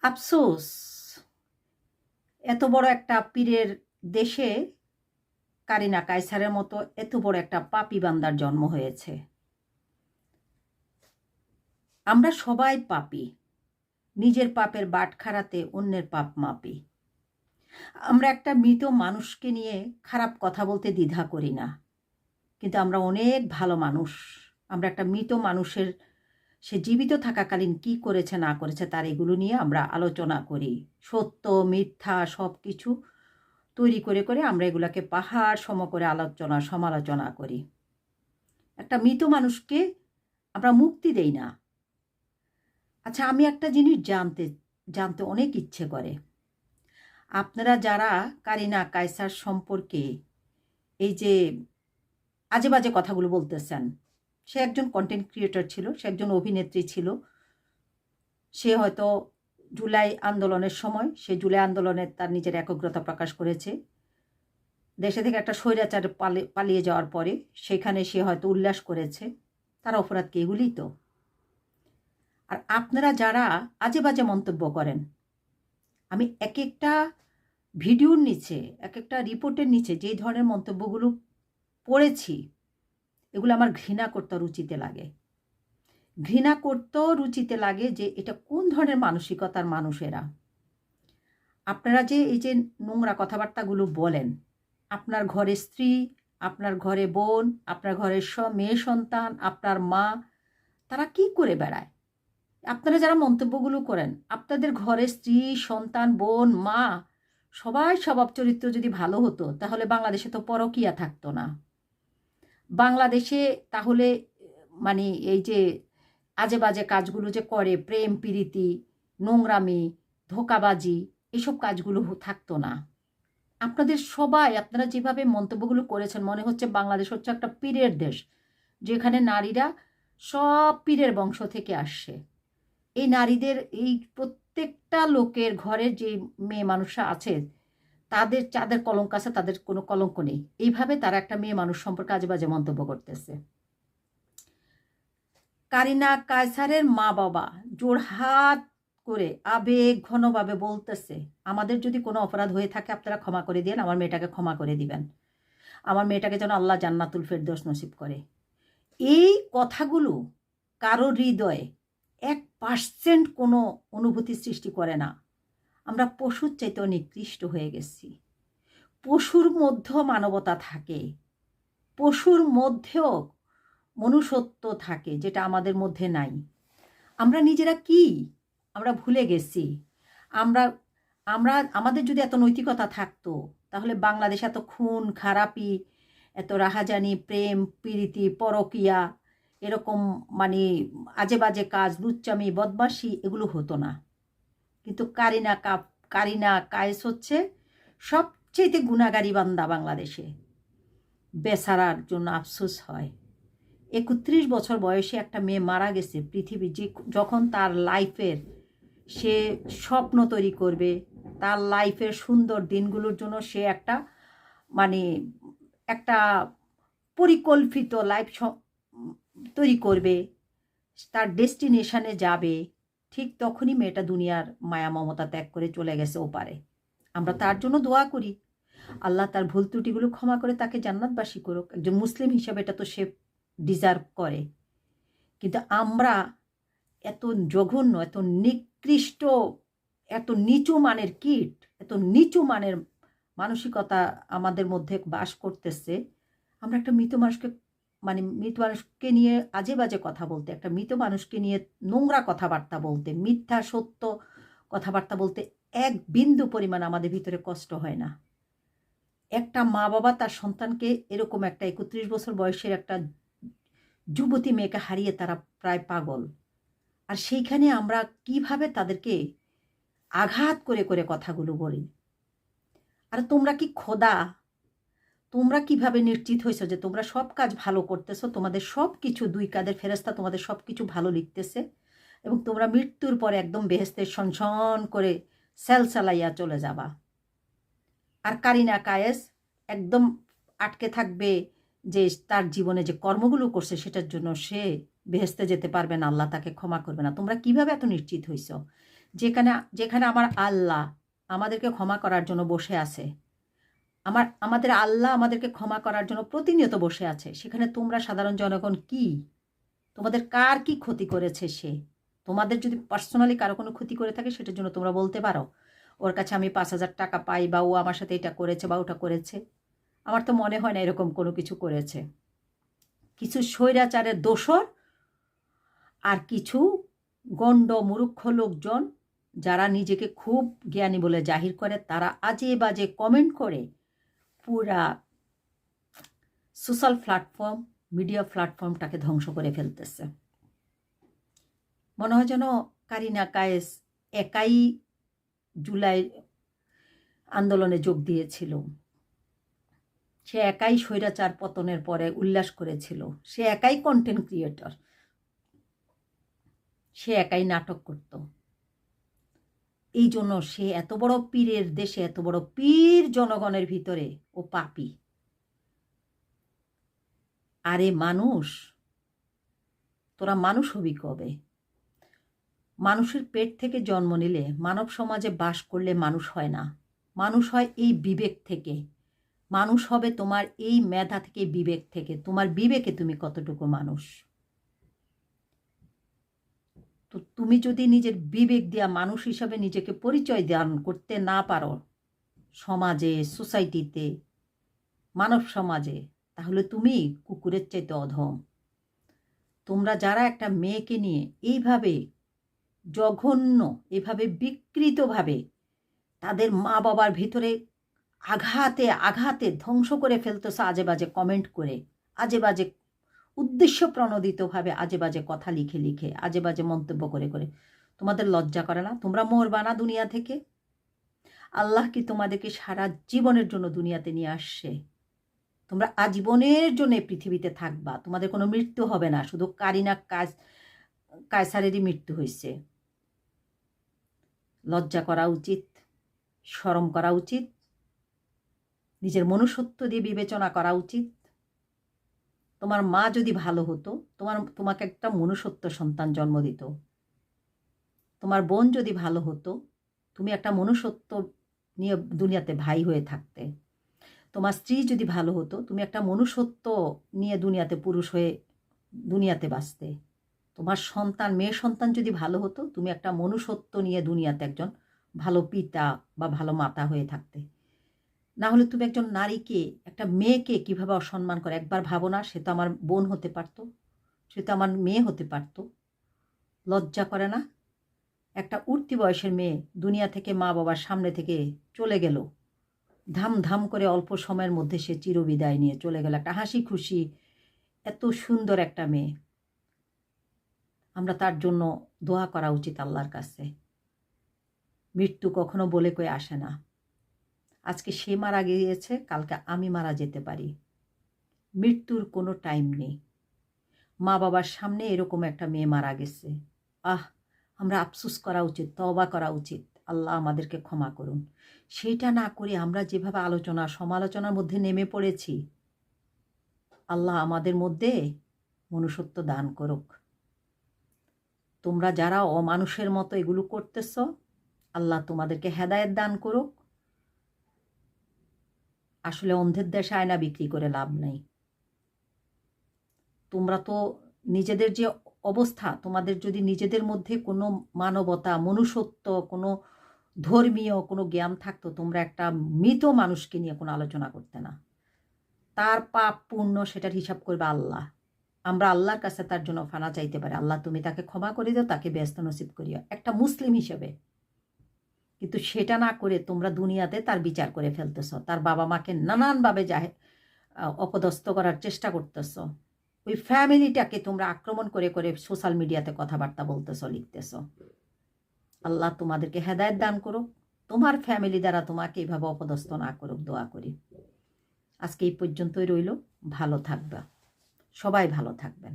আফসোস, এত বড় একটা পীরের দেশে কারিনা কায়সারের মতো এত বড় একটা পাপী বান্দার জন্ম হয়েছে। আমরা সবাই পাপী, নিজের পাপের বাটখারাতে অন্যের পাপ মাপি। আমরা একটা মৃত মানুষকে নিয়ে খারাপ কথা বলতে দ্বিধা করি না, কিন্তু আমরা অনেক ভালো মানুষ। আমরা একটা মৃত মানুষের সে জীবিত থাকাকালীন কি করেছে না করেছে তার এগুলো নিয়ে আমরা আলোচনা করি। সত্য মিথ্যা সব কিছু তৈরি করে করে আমরা এগুলাকে পাহাড় সম করে আলোচনা সমালোচনা করি। একটা মৃত মানুষকে আমরা মুক্তি দেই না। আচ্ছা, আমি একটা জিনিস জানতে অনেক ইচ্ছে করে। আপনারা যারা কারিনা কায়সার সম্পর্কে এই যে আজে বাজে কথাগুলো বলতেছেন, সে একজন কন্টেন্ট ক্রিয়েটর ছিল, সে একজন অভিনেত্রী ছিল। সে হয়তো জুলাই আন্দোলনের সময় সে জুলাই আন্দোলনে তার নিজের একগ্রতা প্রকাশ করেছে। দেশে থেকে একটা স্বৈরাচার পালিয়ে যাওয়ার পরে সেখানে সে হয়তো উল্লাস করেছে। তার অপরাধ কি? এগুলি তো। আর আপনারা যারা আজে বাজে মন্তব্য করেন, আমি এক একটা ভিডিওর নিচে এক একটা রিপোর্টের নিচে যেই ধরনের মন্তব্যগুলো পড়েছি, এগুলো আমার ঘৃণা করতে রুচিতে লাগে। ঘৃণা করতেও রুচিতে লাগে যে এটা কোন ধরনের মানসিকতার মানুষেরা। আপনারা যে এই যে নোংরা কথাবার্তাগুলো বলেন, আপনার ঘরে স্ত্রী, আপনার ঘরে বোন, আপনার ঘরের মেয়ে সন্তান, আপনার মা, তারা কি করে বেড়ায়? আপনারা যারা মন্তব্যগুলো করেন, আপনাদের ঘরে স্ত্রী, সন্তান, বোন, মা সবাই স্বভাব চরিত্র যদি ভালো হতো, তাহলে বাংলাদেশে তো পরকীয়া থাকতো না। বাংলাদেশে তাহলে মানে এই যে আজে বাজে কাজগুলো যে করে, প্রেম প্রীতি, নোংরামি, ধোঁকাবাজি, এসব কাজগুলো থাকতো না। আপনারা যেভাবে মন্তব্যগুলো করেছেন, মনে হচ্ছে বাংলাদেশ হচ্ছে একটা পীরের দেশ, যেখানে নারীরা সব পীরের বংশ থেকে আসছে। এই নারীদের এই প্রত্যেকটা লোকের ঘরের যে মেয়ে মানুষরা আছে, যাদের কলঙ্ক আছে তাদের কোনো কলঙ্ক নেই। এইভাবে তারা একটা মেয়ে মানুষ সম্পর্কে আজে বাজে মন্তব্য করতেছে। কারিনা কায়সারের মা বাবা জোড়হাত করে আবেগ ঘনভাবে বলতেছে, আমাদের যদি কোনো অপরাধ হয়ে থাকে আপনারা ক্ষমা করে দিন, আমার মেয়েটাকে ক্ষমা করে দিবেন, আমার মেয়েটাকে যেন আল্লাহ জান্নাতুল ফেরদৌস নসিব করে। এই কথাগুলো কারো হৃদয়ে 1% কোনো অনুভূতি সৃষ্টি করে না। আমরা পশুর চাইতেও নিকৃষ্ট হয়ে গেছি। পশুর মধ্যেও মানবতা থাকে, পশুর মধ্যেও মনুষ্যত্ব থাকে, যেটা আমাদের মধ্যে নাই। আমরা নিজেরা কি আমরা ভুলে গেছি। আমরা আমরা আমাদের যদি এত নৈতিকতা থাকতো, তাহলে বাংলাদেশ এত খুন খারাপি, এত রাহাজানি, প্রেম প্রীতি, পরকিয়া, এরকম মানে আজে বাজে কাজ, লুচ্চামি, বদমাশি এগুলো হতো না। কিন্তু কারিনা কায়েস হচ্ছে সবচেয়ে গুণাগারী বান্দা বাংলাদেশে। বেচারার জন্য আফসোস হয়। 31 বছর বয়সে একটা মেয়ে মারা গেছে পৃথিবী, যখন তার লাইফের সে স্বপ্ন তৈরি করবে, তার লাইফের সুন্দর দিনগুলোর জন্য সে একটা মানে একটা পরিকল্পিত লাইফ তৈরি করবে, তার ডেস্টিনেশনে যাবে, ঠিক তখনই মেয়েটা দুনিয়ার মায়া মমতা ত্যাগ করে চলে গেছে ওপারে। আমরা তার জন্য দোয়া করি, আল্লাহ তার ভুল ত্রুটিগুলো ক্ষমা করে তাকে জান্নাতবাসী করুক। একজন মুসলিম হিসাবে এটা তো সে ডিজার্ভ করে। কিন্তু আমরা এত জঘন্য, এত নিকৃষ্ট, এত নিচু মানের কীট, এত নিচু মানের মানসিকতা আমাদের মধ্যে বাস করতেছে। আমরা একটা মৃত মানুষকে নিয়ে আজে বাজে কথা বলতে, একটা মৃত মানুষকে নিয়ে নোংরা কথাবার্তা বলতে, মিথ্যা সত্য কথাবার্তা বলতে এক বিন্দু পরিমাণ আমাদের ভিতরে কষ্ট হয় না। একটা মা বাবা তার সন্তানকে এরকম একটা 31 বছর বয়সের একটা যুবতী মেয়েকে হারিয়ে তারা প্রায় পাগল। আর সেইখানে আমরা কিভাবে তাদেরকে আঘাত করে করে কথাগুলো বলি। আর তোমরা কি খোদা? তোমরা কিভাবে নিশ্চিত হয়েছো যে তোমরা সব কাজ ভালো করতেছো, তোমাদের সব কিছু 2 কাঁধের ফেরেশতা তোমাদের সব কিছু ভালো লিখতেছে, এবং তোমরা মৃত্যুর পরে একদম বেহেশতের সনসন করে চালাইয়া চলে যাবা। আর কারিনা কায়েস একদম আটকে থাকবে যে তার জীবনে যে কর্মগুলো করছে সেটার জন্য সে বেহেশতে যেতে পারবে না, আল্লাহ তাকে ক্ষমা করবে না। তোমরা কিভাবে এত নিশ্চিত হইছ? যেখানে যেখানে আমার আল্লাহ আমাদেরকে ক্ষমা করার জন্য বসে আছে, আমাদের আল্লাহ আমাদেরকে ক্ষমা করার জন্য প্রতিনিয়ত বসে আছে, সেখানে তোমরা সাধারণ জনগণ কি? তোমাদের কার কি ক্ষতি করেছে সে? তোমাদের যদি পার্সোনালি কারো কোনো ক্ষতি করে থাকে সেটার জন্য তোমরা বলতে পারো ওর কাছে আমি 5,000 টাকা পাই, বা ও আমার সাথে এটা করেছে বা ওটা করেছে। আমার তো মনে হয় না এরকম কোনো কিছু করেছে। কিছু স্বৈরাচারের দোসর আর কিছু গণ্ড মূর্খ লোকজন যারা নিজেকে খুব জ্ঞানী বলে জাহির করে, তারা আজে বাজে কমেন্ট করে পুরা সোশ্যাল প্ল্যাটফর্ম, মিডিয়া প্ল্যাটফর্মটাকে ধ্বংস করে ফেলতেছে। মনে হয় যেন কারিনা কায়েস একাই জুলাই আন্দোলনে যোগ দিয়েছিল, সে একাই স্বৈরাচার পতনের পরে উল্লাস করেছিল, সে একাই কন্টেন্ট ক্রিয়েটর, সে একাই নাটক করত। এই জন্য সে এত বড় পীরের দেশে, এত বড় পীর জনগণের ভিতরে ও পাপী। আরে মানুষ, তোরা মানুষ হবি কবে? মানুষের পেট থেকে জন্ম নিলে, মানব সমাজে বাস করলে মানুষ হয় না। মানুষ হয় এই বিবেক থেকে। মানুষ হবে তোমার এই মেধা থেকে, বিবেক থেকে। তোমার বিবেকে তুমি কতটুকু মানুষ। তো তুমি যদি নিজের বিবেক দিয়া মানুষ হিসাবে নিজেকে পরিচয় দান করতে না পারো সমাজে, সোসাইটিতে, মানব সমাজে, তাহলে তুমি কুকুরের চাইতে অধম। তোমরা যারা একটা মেয়েকে নিয়ে এইভাবে জঘন্য, এভাবে বিকৃতভাবে তাদের মা বাবার ভিতরে আঘাতে আঘাতে ধ্বংস করে ফেলতেছ, আজে বাজে কমেন্ট করে, আজে বাজে উদ্দেশ্য প্রণোদিতভাবে আজে বাজে কথা লিখে লিখে, আজে বাজে মন্তব্য করে করে, তোমাদের লজ্জা করে না? তোমরা মরবা না দুনিয়া থেকে? আল্লাহ কি তোমাদেরকে সারা জীবনের জন্য দুনিয়াতে নিয়ে আসছে? তোমরা আজীবনের জন্য পৃথিবীতে থাকবা, তোমাদের কোনো মৃত্যু হবে না। শুধু কারিনা কায়সারেরই মৃত্যু হয়েছে। লজ্জা করা উচিত, শরম করা উচিত, নিজের মনুষ্যত্ব দিয়ে বিবেচনা করা উচিত। তোমার মা যদি ভালো হতো, তোমাকে একটা মনুষ্যত্ব সন্তান জন্ম দিত। তোমার বোন যদি ভালো হতো, তুমি একটা মনুষ্যত্ব নিয়ে দুনিয়াতে ভাই হয়ে থাকতে। তোমার স্ত্রী যদি ভালো হতো, তুমি একটা মনুষ্যত্ব নিয়ে দুনিয়াতে পুরুষ হয়ে দুনিয়াতে বাঁচতে। তোমার সন্তান, মেয়ে সন্তান যদি ভালো হতো, তুমি একটা মনুষ্যত্ব নিয়ে দুনিয়াতে একজন ভালো পিতা বা ভালো মাতা হয়ে থাকতে। না হলে তুমি একজন নারীকে, একটা মেয়েকে কিভাবে অসম্মান করে একবার ভাবো না? সে তো আমার বোন হতে পারতো, সে তো আমার মেয়ে হতে পারতো। লজ্জা করে না? একটা উঠতি বয়সের মেয়ে দুনিয়া থেকে মা বাবার সামনে থেকে চলে গেল, ধাম ধাম করে অল্প সময়ের মধ্যে সে চিরবিদায় নিয়ে চলে গেল। একটা হাসি খুশি, এত সুন্দর একটা মেয়ে। আমরা তার জন্য দোয়া করা উচিত আল্লাহর কাছে। মৃত্যু কখনো বলে কয়ে আসে না। আজকে সে মারা গিয়েছে, কালকে আমি মারা যেতে পারি। মৃত্যুর কোনো টাইম নেই। মা বাবার সামনে এরকম একটা মেয়ে মারা গেছে। আমরা আফসোস করা উচিত, তওবা করা উচিত, আল্লাহ আমাদেরকে ক্ষমা করুন। সেটা না করে আমরা যেভাবে আলোচনা সমালোচনার মধ্যে নেমে পড়েছি, আল্লাহ আমাদের মধ্যে মনুষ্যত্ব দান করুক। তোমরা যারা অমানুষের মতো এগুলো করতেছ, আল্লাহ তোমাদেরকে হেদায়েত দান করুক। আসলে অন্ধের দেশে আয়না বিক্রি করে লাভ নেই। তোমরা তো নিজেদের যে অবস্থা, তোমাদের যদি নিজেদের মধ্যে কোনো মানবতা, মনুষ্যত্ব, কোনো ধর্মীয় কোনো জ্ঞান থাকতো, তোমরা একটা মৃত মানুষকে নিয়ে কোনো আলোচনা করতে না। তার পাপ পুণ্য সেটার হিসাব করবে আল্লাহ। আমরা আল্লাহর কাছে তার জন্য ফানা চাইতে পারি, আল্লাহ তুমি তাকে ক্ষমা করে দিও, তাকে ব্যস্ত নসিব করিও একটা মুসলিম হিসেবে। কিন্তু সেটা না করে তোমরা দুনিয়াতে তার বিচার করে ফেলতেছ, তার বাবা মাকে নানানভাবে অপদস্থ করার চেষ্টা করতেছ। ওই ফ্যামিলিটাকে তোমরা আক্রমণ করে করে সোশ্যাল মিডিয়াতে কথাবার্তা বলতেছ, লিখতেছ। আল্লাহ তোমাদেরকে হেদায়েত দান করুক, তোমার ফ্যামিলি দ্বারা তোমাকে এইভাবে অপদস্থ না করুক, দোয়া করি। আজকে এই পর্যন্তই রইল। ভালো থাকবা, সবাই ভালো থাকবেন।